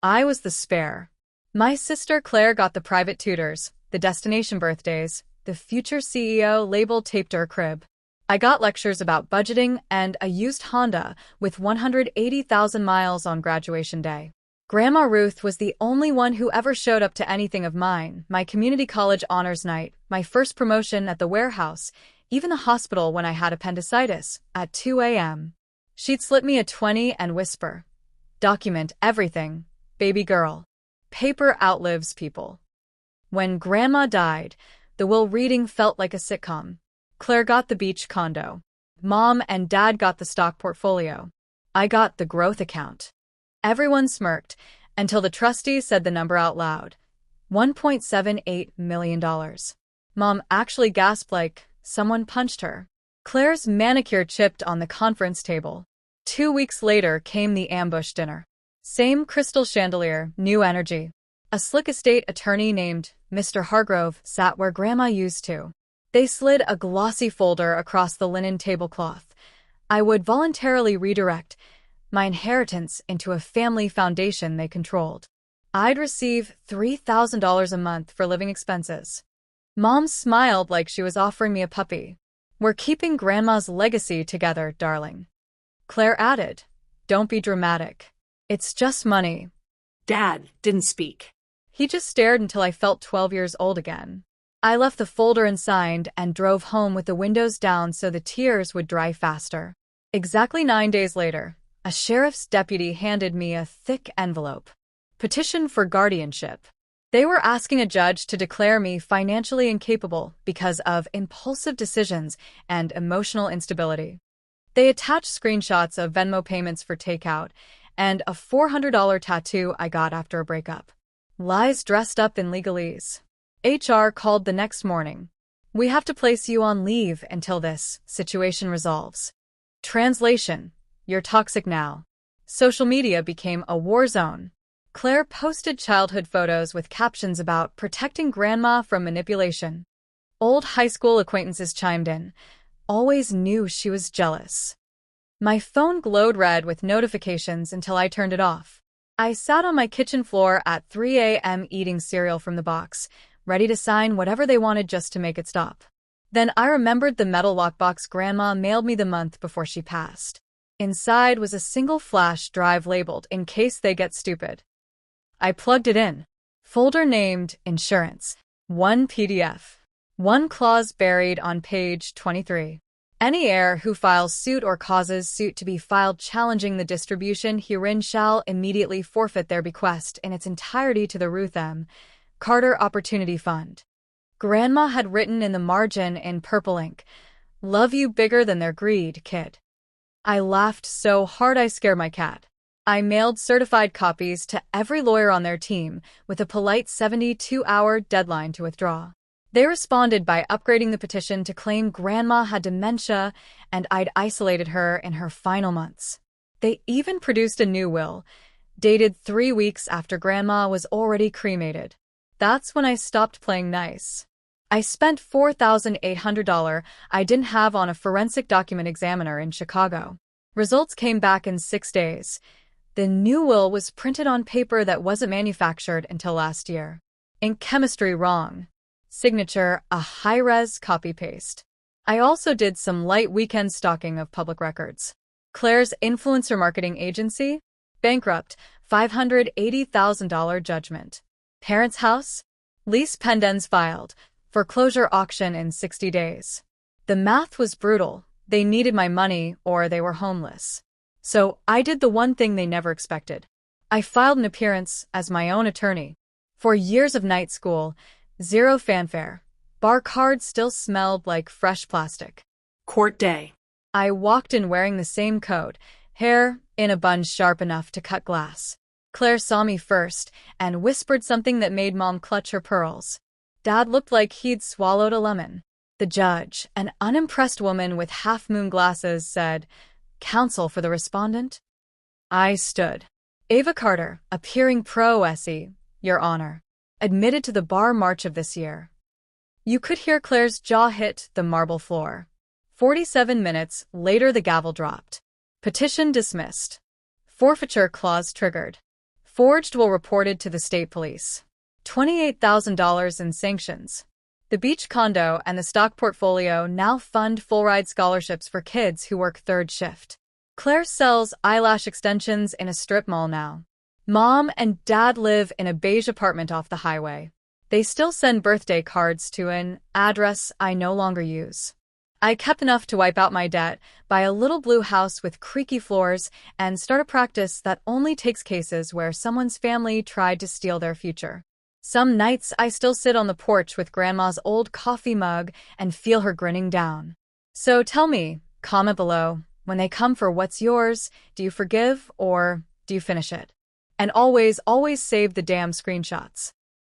I was the spare. My sister Claire got the private tutors, the destination birthdays, the future CEO label taped to her crib. I got lectures about budgeting and a used Honda with 180,000 miles on graduation day. Grandma Ruth was the only one who ever showed up to anything of mine, my community college honors night, my first promotion at the warehouse, even the hospital when I had appendicitis, at 2 a.m. She'd slip me a 20 and whisper, "Document everything, baby girl. Paper outlives people." When Grandma died, the will reading felt like a sitcom. Claire got the beach condo. Mom and Dad got the stock portfolio. I got the growth account. Everyone smirked until the trustee said the number out loud. $1.78 million. Mom actually gasped like someone punched her. Claire's manicure chipped on the conference table. 2 weeks later came the ambush dinner. Same crystal chandelier, new energy. A slick estate attorney named Mr. Hargrove sat where Grandma used to. They slid a glossy folder across the linen tablecloth. I would voluntarily redirect my inheritance into a family foundation they controlled. I'd receive $3,000 a month for living expenses. Mom smiled like she was offering me a puppy. "We're keeping Grandma's legacy together, darling." Claire added, "Don't be dramatic. It's just money." Dad didn't speak. He just stared until I felt 12 years old again. I left the folder and signed and drove home with the windows down so the tears would dry faster. Exactly 9 days later, a sheriff's deputy handed me a thick envelope. Petition for guardianship. They were asking a judge to declare me financially incapable because of impulsive decisions and emotional instability. They attached screenshots of Venmo payments for takeout and a $400 tattoo I got after a breakup. Lies dressed up in legalese. HR called the next morning. "We have to place you on leave until this situation resolves." Translation: "You're toxic now." Social media became a war zone. Claire posted childhood photos with captions about protecting Grandma from manipulation. Old high school acquaintances chimed in. Always knew she was jealous. My phone glowed red with notifications until I turned it off. I sat on my kitchen floor at 3 a.m. eating cereal from the box, ready to sign whatever they wanted just to make it stop. Then I remembered the metal lockbox Grandma mailed me the month before she passed. Inside was a single flash drive labeled, "In case they get stupid." I plugged it in. Folder named Insurance. 1 PDF. 1 clause buried on page 23. Any heir who files suit or causes suit to be filed challenging the distribution herein shall immediately forfeit their bequest in its entirety to the Ruth M. Carter Opportunity Fund. Grandma had written in the margin in purple ink, "Love you bigger than their greed, kid." I laughed so hard I scared my cat. I mailed certified copies to every lawyer on their team with a polite 72-hour deadline to withdraw. They responded by upgrading the petition to claim Grandma had dementia and I'd isolated her in her final months. They even produced a new will, dated 3 weeks after Grandma was already cremated. That's when I stopped playing nice. I spent $4,800 I didn't have on a forensic document examiner in Chicago. Results came back in 6 days. The new will was printed on paper that wasn't manufactured until last year. Ink chemistry wrong. Signature a high-res copy-paste. I also did some light weekend stalking of public records. Claire's influencer marketing agency? Bankrupt, $580,000 judgment. Parents' house? Lease pendens filed. Foreclosure auction in 60 days. The math was brutal. They needed my money or they were homeless. So I did the one thing they never expected. I filed an appearance as my own attorney. 4 years of night school, zero fanfare. Bar cards still smelled like fresh plastic. Court day. I walked in wearing the same coat, hair in a bun sharp enough to cut glass. Claire saw me first and whispered something that made Mom clutch her pearls. Dad looked like he'd swallowed a lemon. The judge, an unimpressed woman with half-moon glasses, said, "Counsel for the respondent?" I stood. Ava Carter, appearing pro se, Your Honor, admitted to the bar March of this year. You could hear Claire's jaw hit the marble floor. 47 minutes later the gavel dropped. Petition dismissed. Forfeiture clause triggered. Forged will reported to the state police. $28,000 in sanctions. The beach condo and the stock portfolio now fund full-ride scholarships for kids who work third shift. Claire sells eyelash extensions in a strip mall now. Mom and Dad live in a beige apartment off the highway. They still send birthday cards to an address I no longer use. I kept enough to wipe out my debt, buy a little blue house with creaky floors, and start a practice that only takes cases where someone's family tried to steal their future. Some nights I still sit on the porch with Grandma's old coffee mug and feel her grinning down. So tell me, comment below, when they come for what's yours, do you forgive or do you finish it? And always, always save the damn screenshots.